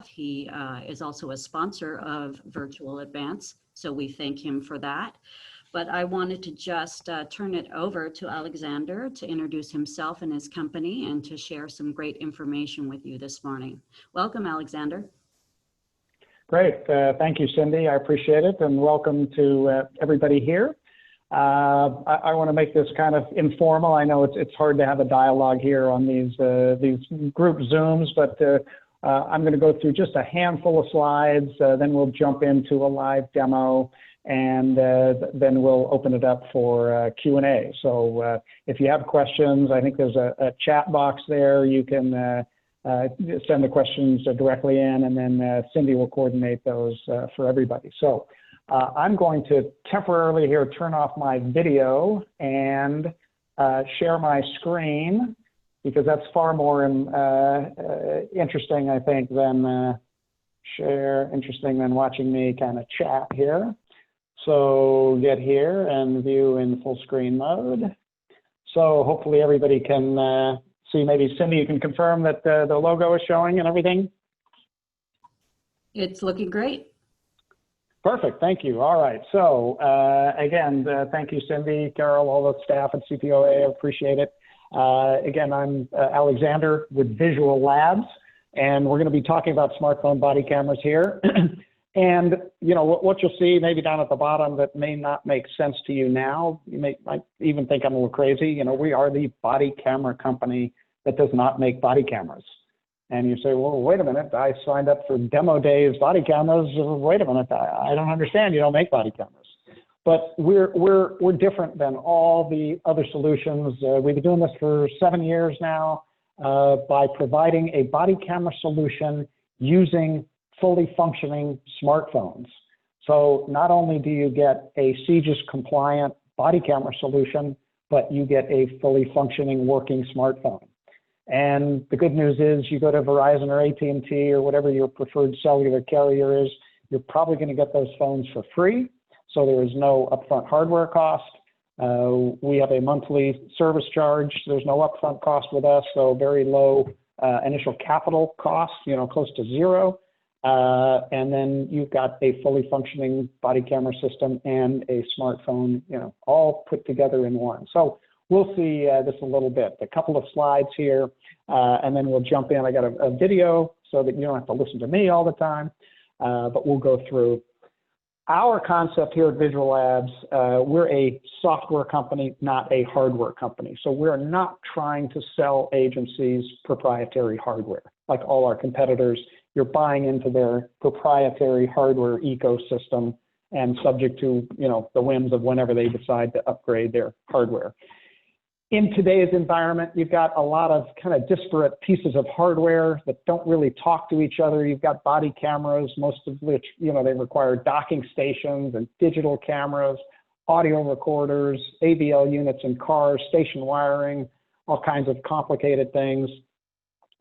He is also a sponsor of Virtual Advance, so we thank him for that. But I wanted to just turn it over to Alexander to introduce himself and his company and to share some great information with you this morning. Welcome, Alexander. Great. Thank you, Cindy. I appreciate it. And welcome to everybody here. I want to make this kind of informal. I know it's hard to have a dialogue here on these group Zooms, but I'm going to go through just a handful of slides. Then we'll jump into a live demo, and then we'll open it up for Q&A. So if you have questions, I think there's a chat box there. You can send the questions directly in, and then Cindy will coordinate those for everybody. So I'm going to temporarily here turn off my video and share my screen, because that's far more interesting, I think, than watching me kind of chat here. So get here and view in full screen mode. So hopefully everybody can see. Maybe Cindy, you can confirm that the logo is showing and everything? It's looking great. Perfect, thank you. All right, so again, thank you, Cindy, Carol, all the staff at CPOA, I appreciate it. Again, I'm Alexander with Visual Labs, and we're going to be talking about smartphone body cameras here. And you know what you'll see maybe down at the bottom that may not make sense to you now. You might even think I'm a little crazy. You know, we are the body camera company that does not make body cameras. And you say, well, wait a minute, I signed up for Demo Days body cameras. Wait a minute, I don't understand. You don't make body cameras. But we're different than all the other solutions. We've been doing this for 7 years now by providing a body camera solution using fully functioning smartphones. So not only do you get a CJIS-compliant body camera solution, but you get a fully functioning working smartphone. And the good news is you go to Verizon or AT&T or whatever your preferred cellular carrier is, you're probably going to get those phones for free. So there is no upfront hardware cost. We have a monthly service charge. There's no upfront cost with us, so very low initial capital cost, close to zero. And then you've got a fully functioning body camera system and a smartphone, all put together in one. So we'll see this a little bit. A couple of slides here, and then we'll jump in. I got a video so that you don't have to listen to me all the time, but we'll go through. Our concept here at Visual Labs, we're a software company, not a hardware company. So we're not trying to sell agencies proprietary hardware. Like all our competitors, you're buying into their proprietary hardware ecosystem and subject to, the whims of whenever they decide to upgrade their hardware. In today's environment, you've got a lot of kind of disparate pieces of hardware that don't really talk to each other. You've got body cameras, most of which, they require docking stations and digital cameras, audio recorders, AVL units in cars, station wiring, all kinds of complicated things.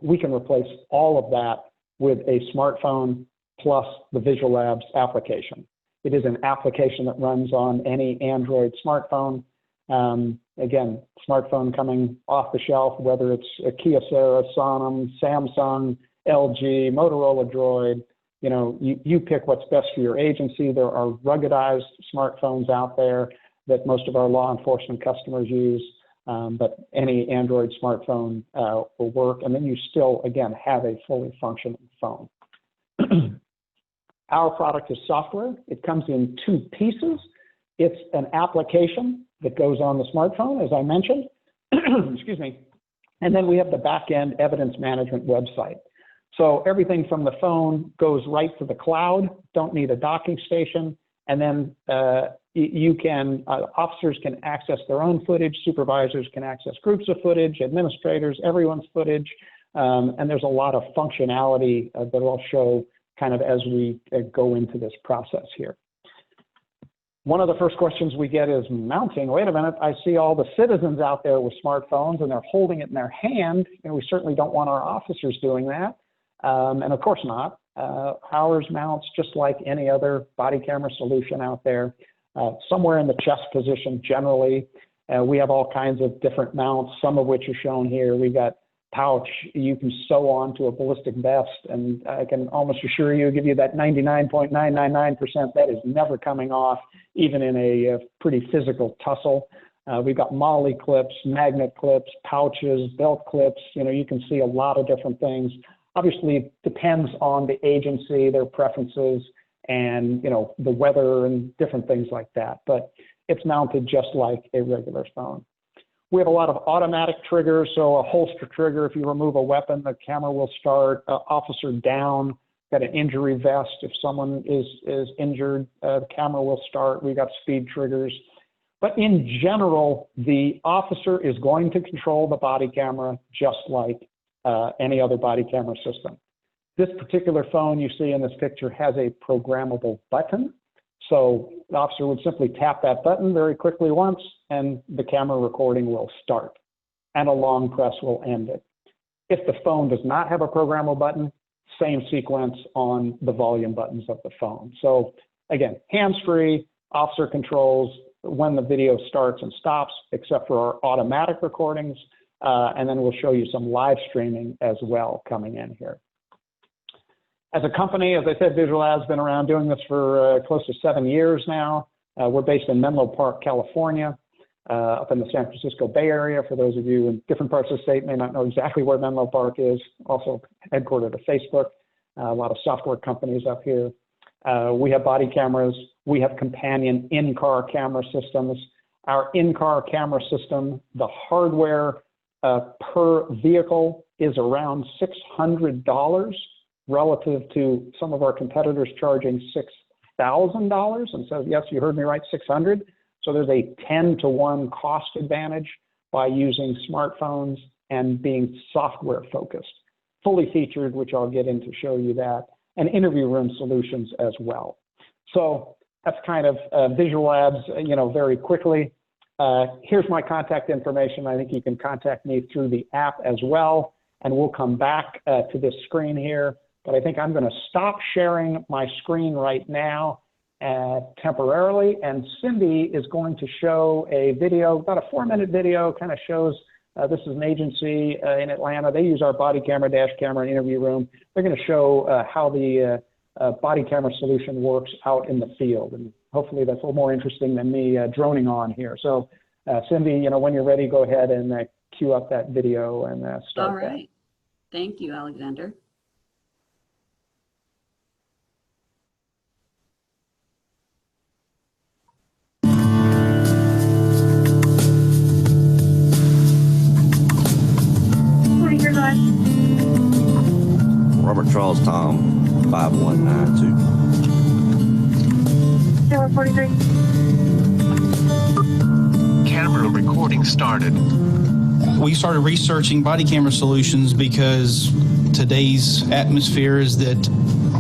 We can replace all of that with a smartphone plus the Visual Labs application. It is an application that runs on any Android smartphone. Again, smartphone coming off the shelf, whether it's a Kyocera, Sonim, Samsung, LG, Motorola Droid, you pick what's best for your agency. There are ruggedized smartphones out there that most of our law enforcement customers use, but any Android smartphone will work. And then you still, again, have a fully functioning phone. Our product is software. It comes in two pieces. It's an application that goes on the smartphone, as I mentioned, excuse me. And then we have the back-end evidence management website. So everything from the phone goes right to the cloud, don't need a docking station. And then officers can access their own footage, supervisors can access groups of footage, administrators, everyone's footage. And there's a lot of functionality that I'll show kind of as we go into this process here. One of the first questions we get is mounting. Wait a minute, I see all the citizens out there with smartphones and they're holding it in their hand. We certainly don't want our officers doing that. And of course not. Ours mounts just like any other body camera solution out there, somewhere in the chest position generally. We have all kinds of different mounts, some of which are shown here. We've got pouch you can sew onto a ballistic vest. And I can almost assure you, give you that 99.999%, that is never coming off, even in a pretty physical tussle. We've got MOLLE clips, magnet clips, pouches, belt clips. You can see a lot of different things. Obviously, it depends on the agency, their preferences, and the weather and different things like that. But it's mounted just like a regular phone. We have a lot of automatic triggers, so a holster trigger. If you remove a weapon, the camera will start. Officer down, got an injury vest. If someone is injured, the camera will start. We got speed triggers. But in general, the officer is going to control the body camera just like any other body camera system. This particular phone you see in this picture has a programmable button. So the officer would simply tap that button very quickly once, and the camera recording will start, and a long press will end it. If the phone does not have a programmable button, same sequence on the volume buttons of the phone. So again, hands-free, officer controls when the video starts and stops, except for our automatic recordings. And then we'll show you some live streaming as well coming in here. As a company, as I said, Visual Labs has been around doing this for close to 7 years now. We're based in Menlo Park, California, up in the San Francisco Bay Area. For those of you in different parts of the state may not know exactly where Menlo Park is, also headquartered at Facebook, a lot of software companies up here. We have body cameras. We have companion in-car camera systems. Our in-car camera system, the hardware per vehicle is around $600 relative to some of our competitors charging $6,000. And so, yes, you heard me right, 600. So there's a 10-to-1 cost advantage by using smartphones and being software focused. Fully featured, which I'll get into show you that, and interview room solutions as well. So that's kind of Visual Labs, very quickly. Here's my contact information. I think you can contact me through the app as well, and we'll come back to this screen here. But I think I'm going to stop sharing my screen right now temporarily, and Cindy is going to show a video, about a 4-minute video, kind of shows this is an agency in Atlanta. They use our body camera, dash camera, interview room. They're going to show how the body camera solution works out in the field. And hopefully that's a little more interesting than me droning on here. So Cindy, when you're ready, go ahead and queue up that video and start. All right. Thank you, Alexander. Robert Charles Tom, 5192. Tower 43. Camera recording started. We started researching body camera solutions because today's atmosphere is that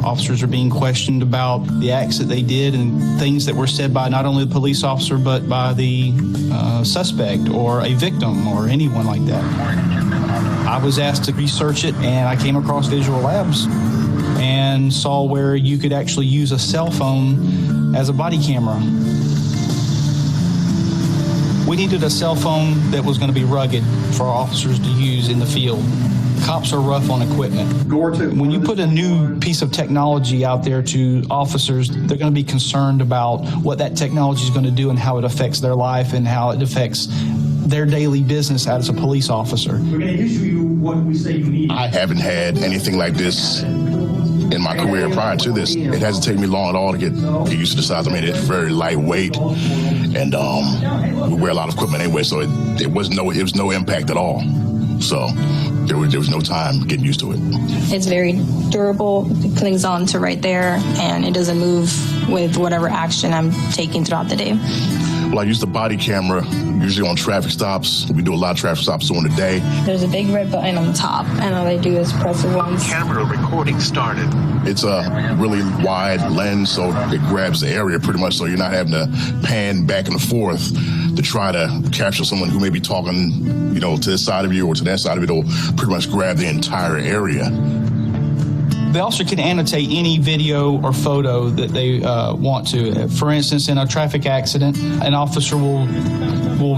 officers are being questioned about the acts that they did and things that were said by not only the police officer but by the suspect or a victim or anyone like that. I was asked to research it, and I came across Visual Labs and saw where you could actually use a cell phone as a body camera. We needed a cell phone that was going to be rugged for our officers to use in the field. Cops are rough on equipment. When you put a new piece of technology out there to officers, they're going to be concerned about what that technology is going to do and how it affects their life and how it affects their daily business as a police officer. We're going to issue you what we say you need. I haven't had anything like this in my career prior to this. It hasn't taken me long at all to get used to the size. I mean, it's very lightweight, and we wear a lot of equipment anyway, so it was no impact at all. So there was no time getting used to it. It's very durable. It clings on to right there, and it doesn't move with whatever action I'm taking throughout the day. Well, I use the body camera usually on traffic stops. We do a lot of traffic stops during the day. There's a big red button on the top, and all they do is press it once. Camera recording started. It's a really wide lens, so it grabs the area pretty much, so you're not having to pan back and forth to try to capture someone who may be talking, to this side of you or to that side of it. It'll pretty much grab the entire area. The officer can annotate any video or photo that they want to. For instance, in a traffic accident, an officer will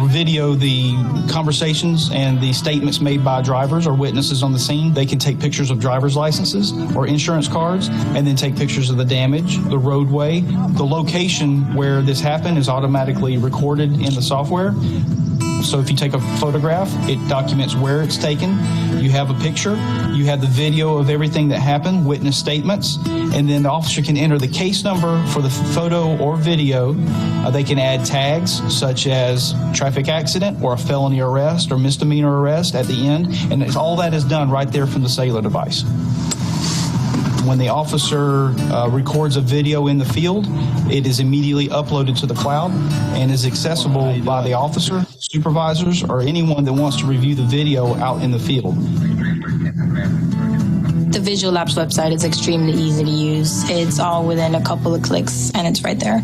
video the conversations and the statements made by drivers or witnesses on the scene. They can take pictures of driver's licenses or insurance cards and then take pictures of the damage, the roadway. The location where this happened is automatically recorded in the software. So if you take a photograph, it documents where it's taken. You have a picture, you have the video of everything that happened, witness statements, and then the officer can enter the case number for the photo or video. They can add tags such as traffic accident or a felony arrest or misdemeanor arrest at the end, and all that is done right there from the cellular device. When the officer records a video in the field, it is immediately uploaded to the cloud and is accessible by the officer, supervisors, or anyone that wants to review the video out in the field. The Visual Labs website is extremely easy to use. It's all within a couple of clicks, and it's right there.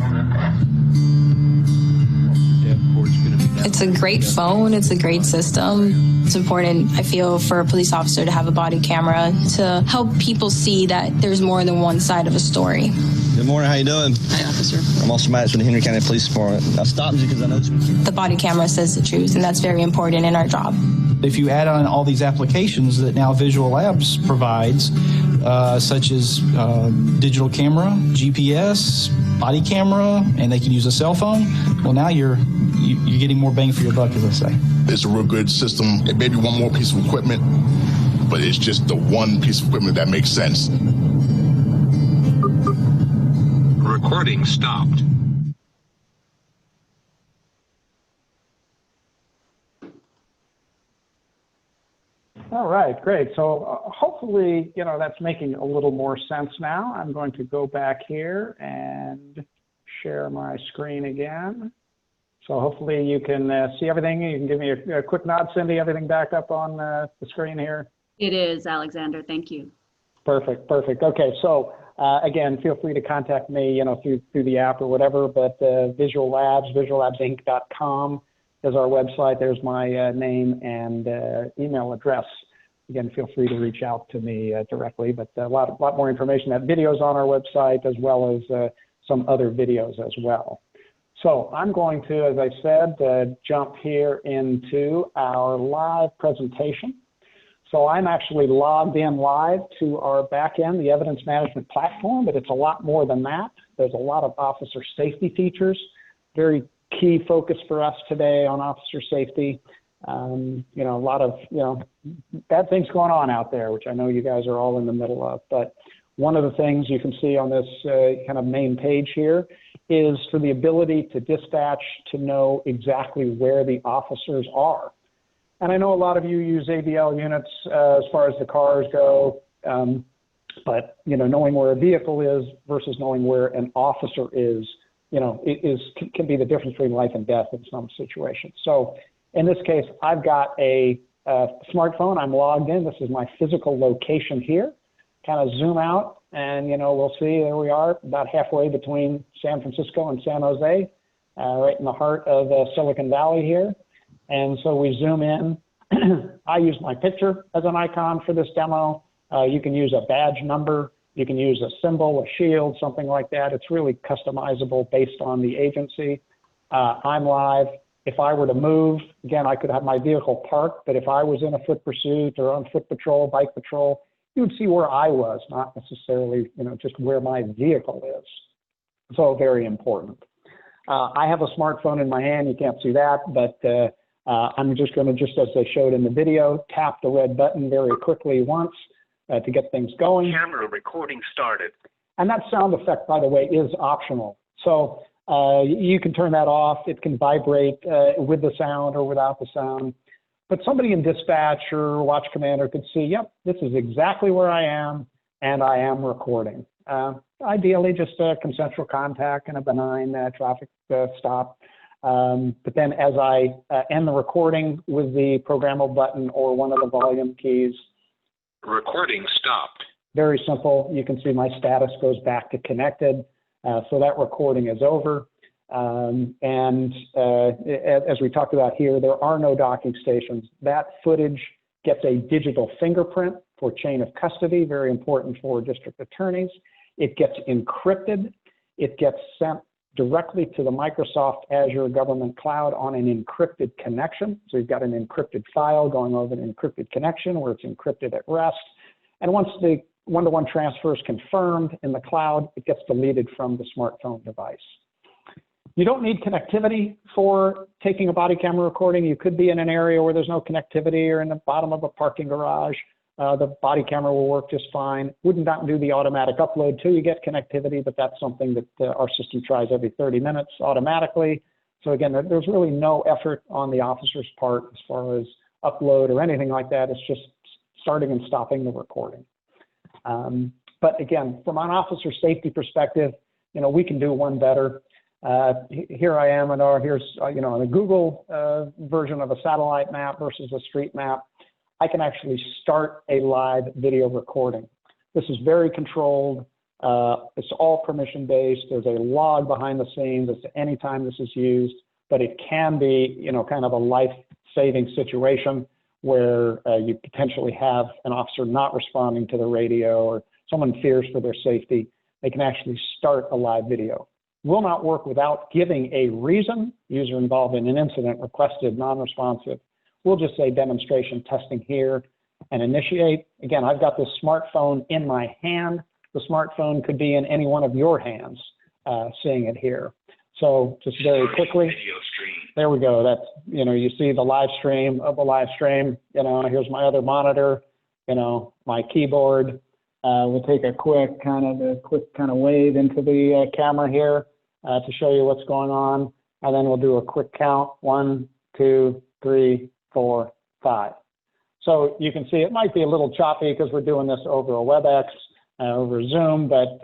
It's a great phone. It's a great system. It's important, I feel, for a police officer to have a body camera to help people see that there's more than one side of a story. Good morning. How you doing? Hi, officer. I'm Officer Mattis from the Henry County Police Department. I stopped you because I know the body camera says the truth, and that's very important in our job. If you add on all these applications that now Visual Labs provides, such as digital camera, GPS, body camera, and they can use a cell phone, well, now you're getting more bang for your buck, as I say. It's a real good system. It may be one more piece of equipment, but it's just the one piece of equipment that makes sense. Recording stopped. All right, great. So hopefully, that's making a little more sense now. I'm going to go back here and share my screen again. So hopefully you can see everything. You can give me a quick nod, Cindy. Everything back up on the screen here? It is, Alexander. Thank you. Perfect. Okay, so again, feel free to contact me, through the app or whatever, but Visual Labs, visuallabsinc.com is our website. There's my name and email address. Again, feel free to reach out to me directly, but a lot more information. That video's on our website, as well as some other videos as well. So I'm going to, as I said, jump here into our live presentation. So I'm actually logged in live to our back end, the evidence management platform, but it's a lot more than that. There's a lot of officer safety features, very key focus for us today on officer safety. A lot of, bad things going on out there, which I know you guys are all in the middle of. But one of the things you can see on this kind of main page here is for the ability to dispatch to know exactly where the officers are. And I know a lot of you use ABL units as far as the cars go, but knowing where a vehicle is versus knowing where an officer is, can be the difference between life and death in some situations. So in this case, I've got a smartphone. I'm logged in. This is my physical location here. Kind of zoom out, and we'll see. There we are, about halfway between San Francisco and San Jose, right in the heart of Silicon Valley here. And so we zoom in. I use my picture as an icon for this demo. You can use a badge number. You can use a symbol, a shield, something like that. It's really customizable based on the agency. I'm live. If I were to move, again, I could have my vehicle parked, but if I was in a foot pursuit or on foot patrol, bike patrol, you would see where I was, not necessarily, just where my vehicle is. So very important. I have a smartphone in my hand. You can't see that, but I'm just going to, just as they showed in the video, tap the red button very quickly once to get things going. Camera recording started. And that sound effect, by the way, is optional. So you can turn that off. It can vibrate with the sound or without the sound. But somebody in dispatch or watch commander could see, yep, this is exactly where I am, and I am recording. Ideally, just a consensual contact and a benign traffic stop. But then as I end the recording with the programmable button or one of the volume keys. Recording stopped. Very simple. You can see my status goes back to connected. So that recording is over. As we talked about here, there are no docking stations. That footage gets a digital fingerprint for chain of custody, very important for district attorneys. It gets encrypted. It gets sent directly to the Microsoft Azure Government Cloud on an encrypted connection. So you've got an encrypted file going over an encrypted connection where it's encrypted at rest. And once the one-to-one transfer is confirmed in the cloud, it gets deleted from the smartphone device. You don't need connectivity for taking a body camera recording. You could be in an area where there's no connectivity or in the bottom of a parking garage. The body camera will work just fine. Wouldn't not do the automatic upload till you get connectivity, but that's something that our system tries every 30 minutes automatically. So again, there's really no effort on the officer's part as far as upload or anything like that. It's just starting and stopping the recording. But again, from an officer safety perspective, we can do one better. Here I am, and here's the Google version of a satellite map versus a street map. I can actually start a live video recording. This is very controlled. It's all permission based. There's a log behind the scenes as to any time this is used, but it can be, kind of a life-saving situation where you potentially have an officer not responding to the radio or someone fears for their safety. They can actually start a live video. Will not work without giving a reason. User involved in an incident, requested, non-responsive. We'll just say demonstration testing here and initiate. Again, I've got this smartphone in my hand. The smartphone could be in any one of your hands, seeing it here. So just very quickly, there we go. That's, you see the live stream of the live stream. Here's my other monitor, my keyboard. We'll take a quick kind of wave into the camera here to show you what's going on. And then we'll do a quick count. 1, 2, 3, 4, 5. So you can see it might be a little choppy because we're doing this over a WebEx, over Zoom, but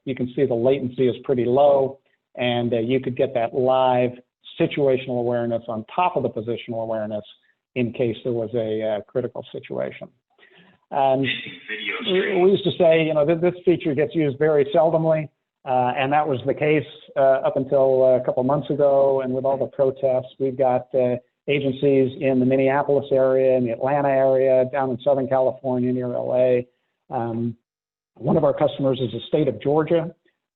you can see the latency is pretty low, and you could get that live situational awareness on top of the positional awareness in case there was a critical situation. And we used to say, this feature gets used very seldomly, and that was the case up until a couple months ago. And with all the protests, we've got agencies in the Minneapolis area, in the Atlanta area, down in Southern California near LA. One of our customers is the state of Georgia.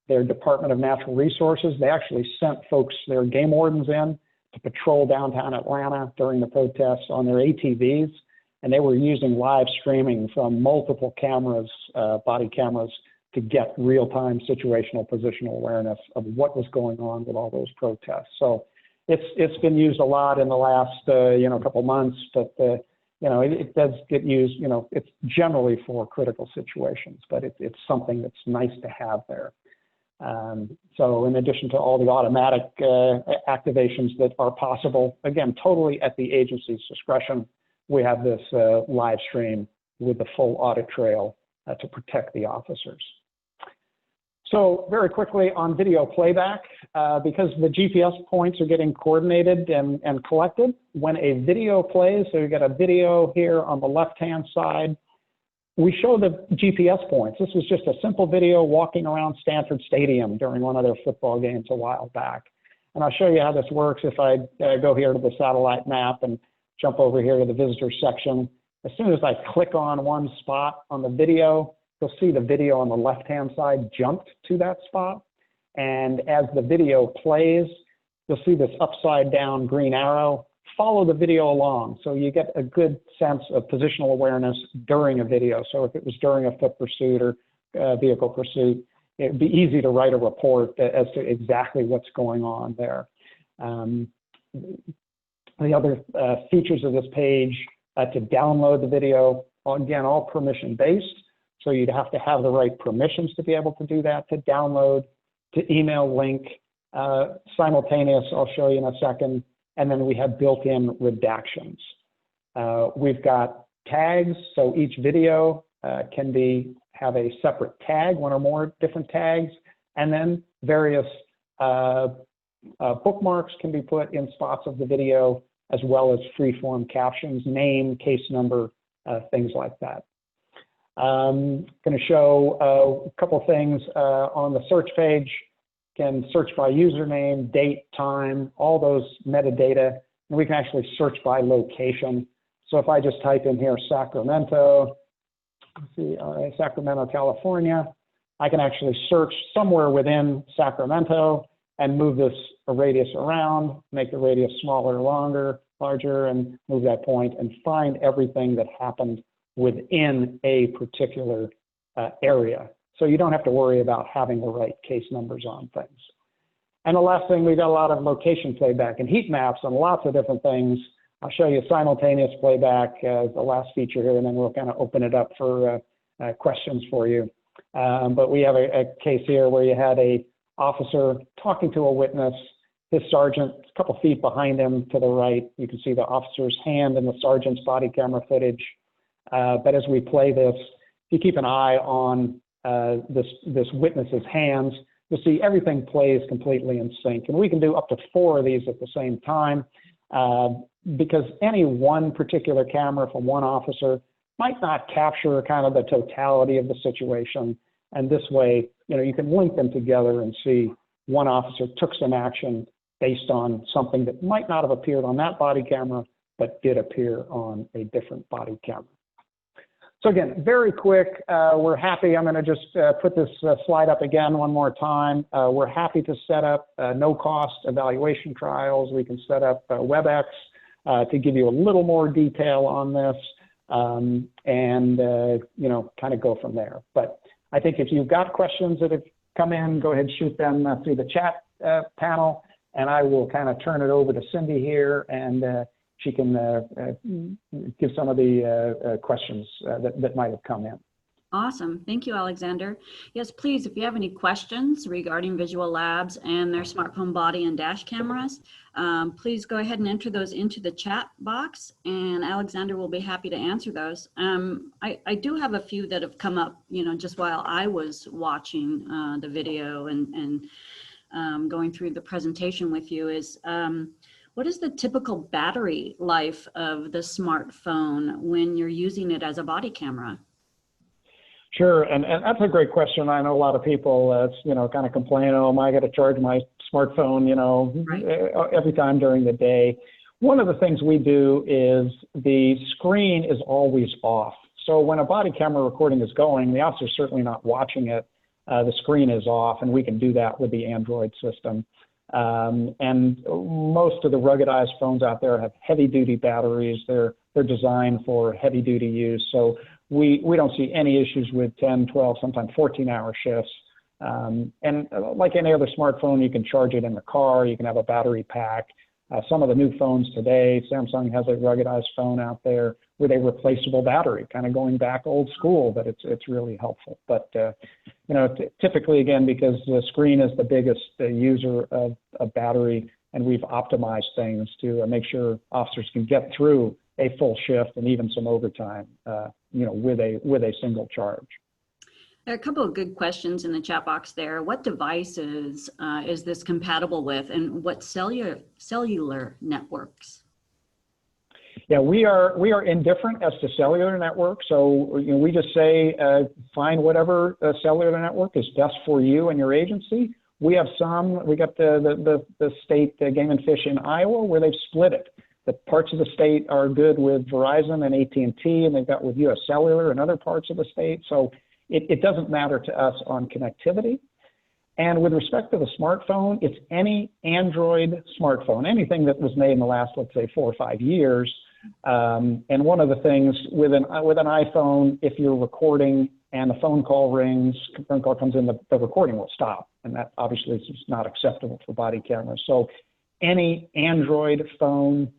Their Department of Natural Resources, they actually sent folks, their game wardens in to patrol downtown Atlanta during the protests on their ATVs. And they were using live streaming from multiple cameras, body cameras, to get real-time situational positional awareness of what was going on with all those protests. So it's been used a lot in the last couple months, but it does get used. It's generally for critical situations, but it's something that's nice to have there. So in addition to all the automatic activations that are possible, again, totally at the agency's discretion, we have this live stream with the full audit trail to protect the officers. So very quickly on video playback, because the GPS points are getting coordinated and collected, when a video plays, so you get a video here on the left-hand side, we show the GPS points. This was just a simple video walking around Stanford Stadium during one of their football games a while back. And I'll show you how this works if I go here to the satellite map and jump over here to the visitor section. As soon as I click on one spot on the video, you'll see the video on the left-hand side jumped to that spot. And as the video plays, you'll see this upside down green arrow. Follow the video along so you get a good sense of positional awareness during a video. So if it was during a foot pursuit or vehicle pursuit, it'd be easy to write a report as to exactly what's going on there. The other features of this page to download the video, again, all permission-based. So you'd have to have the right permissions to be able to do that, to download, to email link, simultaneous, I'll show you in a second. And then we have built-in redactions. We've got tags, so each video can have a separate tag, one or more different tags, and then various bookmarks can be put in spots of the video, as well as free-form captions, name, case number, things like that. I'm going to show a couple things on the search page. Can search by username, date, time, all those metadata, and we can actually search by location. So if I just type in here Sacramento, see, Sacramento, California. I can actually search somewhere within Sacramento and move this radius around, make the radius smaller, larger, and move that point and find everything that happened within a particular area. So you don't have to worry about having the right case numbers on things. And the last thing, we've got a lot of location playback and heat maps and lots of different things. I'll show you simultaneous playback as the last feature here, and then we'll kind of open it up for questions for you. But we have a case here where you had a officer talking to a witness, his sergeant a couple feet behind him to the right. You can see the officer's hand in the sergeant's body camera footage. But as we play this, if you keep an eye on this witness's hands, you'll see everything plays completely in sync. And we can do up to 4 of these at the same time because any one particular camera from one officer might not capture kind of the totality of the situation. And this way, you can link them together and see one officer took some action based on something that might not have appeared on that body camera, but did appear on a different body camera. So again, very quick, we're happy. I'm going to just put this slide up again one more time. We're happy to set up no-cost evaluation trials. We can set up WebEx to give you a little more detail on this and, kind of go from there. But I think if you've got questions that have come in, go ahead and shoot them through the chat panel, and I will kind of turn it over to Cindy here, and she can give some of the questions that might have come in. Awesome. Thank you, Alexander. Yes, please, if you have any questions regarding Visual Labs and their smartphone body and dash cameras, please go ahead and enter those into the chat box, and Alexander will be happy to answer those. I do have a few that have come up, just while I was watching the video and going through the presentation with you is, what is the typical battery life of the smartphone when you're using it as a body camera? Sure, and that's a great question. I know a lot of people, kind of complain, oh, I got to charge my smartphone, right, every time during the day. One of the things we do is the screen is always off. So when a body camera recording is going, the officer's certainly not watching it. The screen is off, and we can do that with the Android system. And most of the ruggedized phones out there have heavy-duty batteries. They're designed for heavy-duty use. So we don't see any issues with 10, 12, sometimes 14-hour shifts. And like any other smartphone, you can charge it in the car. You can have a battery pack. Some of the new phones today, Samsung has a ruggedized phone out there with a replaceable battery, kind of going back old school, but it's really helpful. But, typically, again, because the screen is the biggest user of a battery, and we've optimized things to make sure officers can get through a full shift and even some overtime, with a single charge. There are a couple of good questions in the chat box there. What devices is this compatible with, and what cellular networks? Yeah, we are indifferent as to cellular network. So we just say find whatever cellular network is best for you and your agency. We have some. We got the state Game and Fish in Iowa where they've split it. The parts of the state are good with Verizon and AT&T, and they've got with U.S. Cellular and other parts of the state. So it doesn't matter to us on connectivity. And with respect to the smartphone, it's any Android smartphone, anything that was made in the last, let's say, 4 or 5 years. And one of the things with an iPhone, if you're recording and the phone call rings, phone call comes in, the recording will stop. And that obviously is not acceptable for body cameras. So any Android phone,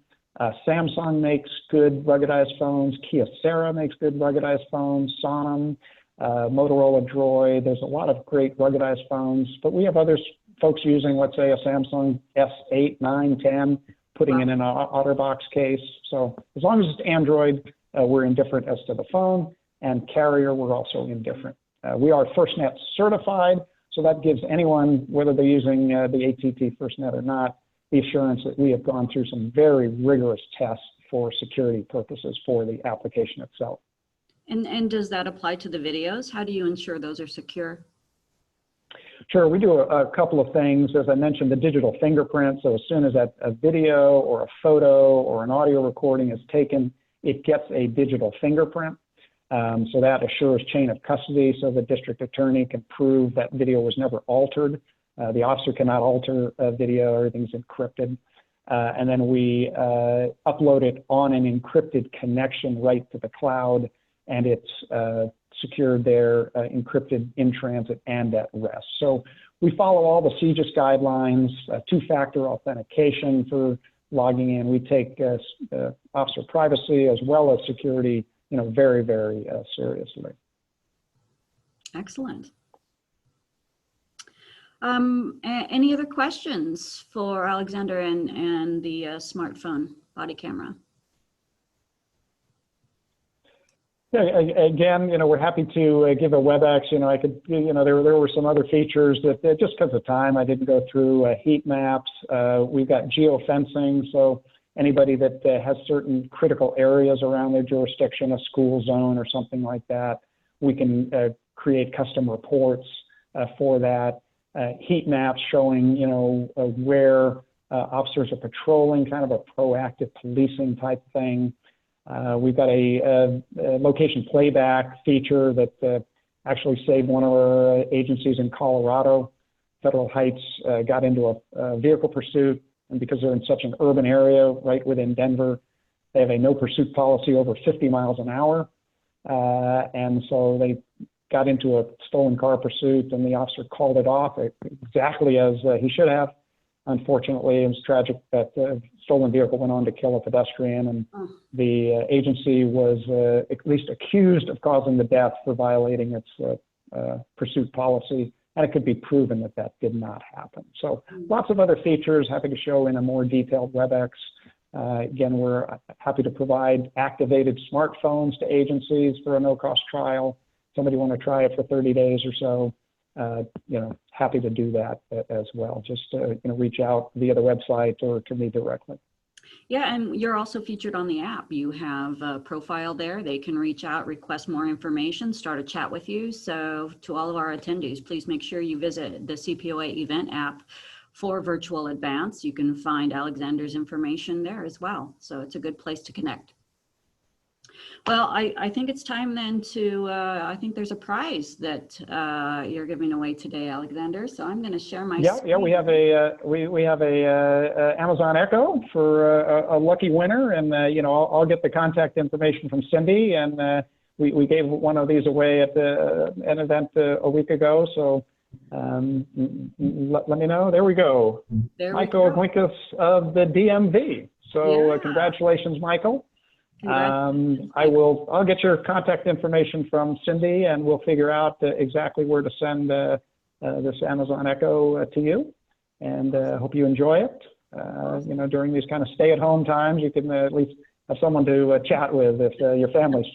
Samsung makes good ruggedized phones, Kyocera makes good ruggedized phones, Sonim, Motorola Droid. There's a lot of great ruggedized phones, but we have other folks using, let's say, a Samsung S8, 9, 10, putting it in an OtterBox case. So as long as it's Android, we're indifferent as to the phone, and carrier, we're also indifferent. We are FirstNet certified, so that gives anyone, whether they're using the AT&T FirstNet or not, the assurance that we have gone through some very rigorous tests for security purposes for the application itself. And does that apply to the videos? How do you ensure those are secure? Sure, we do a couple of things. As I mentioned, the digital fingerprint. So as soon as a video or a photo or an audio recording is taken, it gets a digital fingerprint. So that assures chain of custody, so the district attorney can prove that video was never altered. The officer cannot alter video, everything's encrypted. And then we upload it on an encrypted connection right to the cloud, and it's secured there, encrypted in transit and at rest. So we follow all the CJIS guidelines, two-factor authentication for logging in. We take officer privacy as well as security, very, very seriously. Excellent. Any other questions for Alexander and the smartphone body camera? Yeah, again, we're happy to give a WebEx. I could, there were some other features that just because of time, I didn't go through heat maps. We've got geofencing, so anybody that has certain critical areas around their jurisdiction, a school zone or something like that, we can create custom reports for that. Heat maps showing, where officers are patrolling, kind of a proactive policing type thing. We've got a location playback feature that actually saved one of our agencies in Colorado. Federal Heights got into a vehicle pursuit, and because they're in such an urban area right within Denver, they have a no pursuit policy over 50 miles an hour. And so they got into a stolen car pursuit, and the officer called it off exactly as he should have. Unfortunately, it was tragic that the stolen vehicle went on to kill a pedestrian, and the agency was at least accused of causing the death for violating its pursuit policy, and it could be proven that that did not happen. So lots of other features, happy to show in a more detailed WebEx. Again, we're happy to provide activated smartphones to agencies for a no-cost trial. Somebody want to try it for 30 days or so, happy to do that as well. Just reach out via the website or to me directly. Yeah, and you're also featured on the app. You have a profile there. They can reach out, request more information, start a chat with you. So to all of our attendees, please make sure you visit the CPOA event app for Virtual Advance. You can find Alexander's information there as well. So it's a good place to connect. Well, I think it's time then to, I think there's a prize that you're giving away today, Alexander. So I'm going to share my screen. Yeah, we have a Amazon Echo for a lucky winner, and I'll get the contact information from Cindy, and we gave one of these away at an event a week ago. So let me know. There we go. Michael Gwinkus of the DMV. So yeah. Congratulations, Michael. I'll get your contact information from Cindy, and we'll figure out exactly where to send this Amazon Echo to you, and hope you enjoy it. During these kind of stay-at-home times, you can at least have someone to chat with if your family's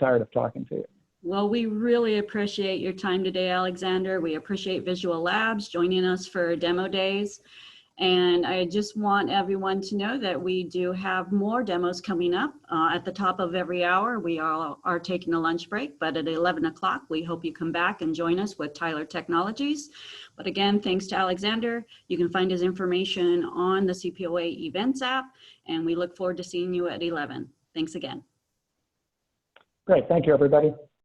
tired of talking to you. Well, we really appreciate your time today, Alexander. We appreciate Visual Labs joining us for demo days. And I just want everyone to know that we do have more demos coming up at the top of every hour. We are taking a lunch break, but at 11 o'clock, we hope you come back and join us with Tyler Technologies. But again, thanks to Alexander. You can find his information on the CPOA events app, and we look forward to seeing you at 11. Thanks again. Great. Thank you, everybody.